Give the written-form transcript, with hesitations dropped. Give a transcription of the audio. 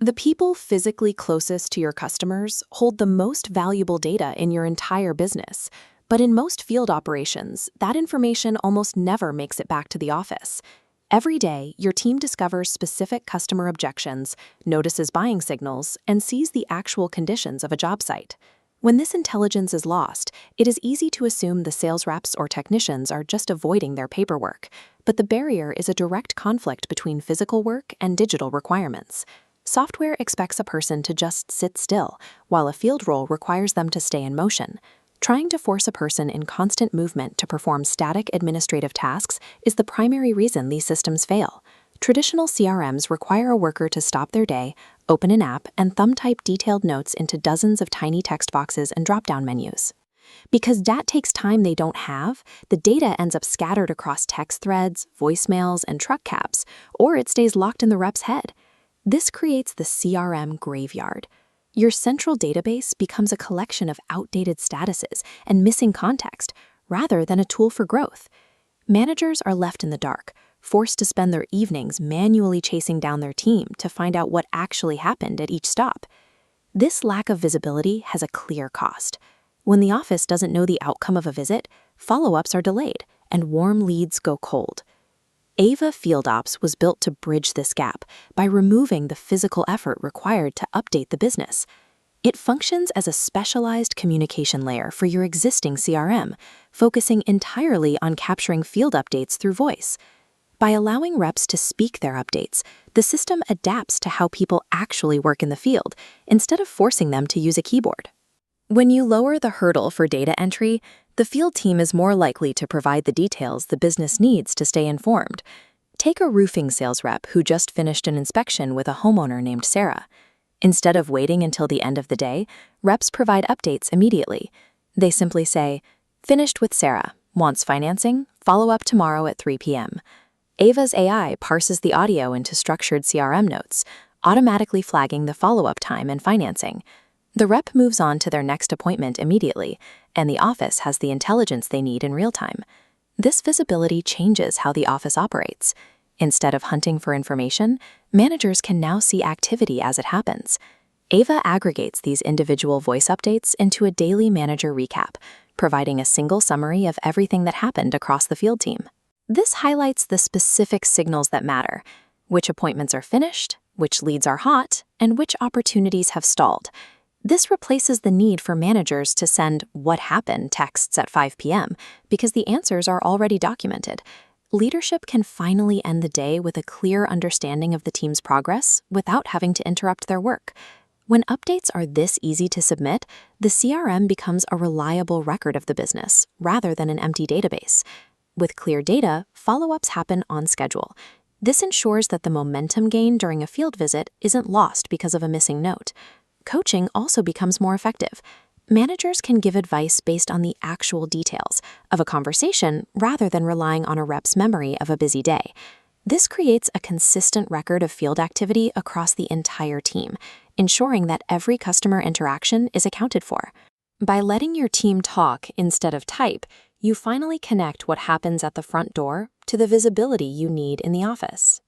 The people physically closest to your customers hold the most valuable data in your entire business. But in most field operations, that information almost never makes it back to the office. Every day, your team discovers specific customer objections, notices buying signals, and sees the actual conditions of a job site. When this intelligence is lost, it is easy to assume the sales reps or technicians are just avoiding their paperwork, but the barrier is a direct conflict between physical work and digital requirements. Software expects a person to just sit still, while a field role requires them to stay in motion. Trying to force a person in constant movement to perform static administrative tasks is the primary reason these systems fail. Traditional CRMs require a worker to stop their day, open an app, and thumb-type detailed notes into dozens of tiny text boxes and drop-down menus. Because that takes time they don't have, the data ends up scattered across text threads, voicemails, and truck cabs, or it stays locked in the rep's head. This creates the CRM graveyard. Your central database becomes a collection of outdated statuses and missing context, rather than a tool for growth. Managers are left in the dark, forced to spend their evenings manually chasing down their team to find out what actually happened at each stop. This lack of visibility has a clear cost. When the office doesn't know the outcome of a visit, follow-ups are delayed, and warm leads go cold. Ava FieldOps was built to bridge this gap by removing the physical effort required to update the business. It functions as a specialized communication layer for your existing CRM, focusing entirely on capturing field updates through voice. By allowing reps to speak their updates, the system adapts to how people actually work in the field, instead of forcing them to use a keyboard. When you lower the hurdle for data entry, the field team is more likely to provide the details the business needs to stay informed. Take a roofing sales rep who just finished an inspection with a homeowner named Sarah. Instead of waiting until the end of the day, reps provide updates immediately. They simply say, "Finished with Sarah. Wants financing? Follow up tomorrow at 3 p.m." Ava's AI parses the audio into structured CRM notes, automatically flagging the follow-up time and financing. The rep moves on to their next appointment immediately, and the office has the intelligence they need in real time. This visibility changes how the office operates. Instead of hunting for information, managers can now see activity as it happens. Ava aggregates these individual voice updates into a daily manager recap, providing a single summary of everything that happened across the field team. This highlights the specific signals that matter: which appointments are finished, which leads are hot, and which opportunities have stalled. This replaces the need for managers to send "what happened" texts at 5 p.m. because the answers are already documented. Leadership can finally end the day with a clear understanding of the team's progress without having to interrupt their work. When updates are this easy to submit, the CRM becomes a reliable record of the business rather than an empty database. With clear data, follow-ups happen on schedule. This ensures that the momentum gained during a field visit isn't lost because of a missing note. Coaching also becomes more effective. Managers can give advice based on the actual details of a conversation rather than relying on a rep's memory of a busy day. This creates a consistent record of field activity across the entire team, ensuring that every customer interaction is accounted for. By letting your team talk instead of type, you finally connect what happens at the front door to the visibility you need in the office.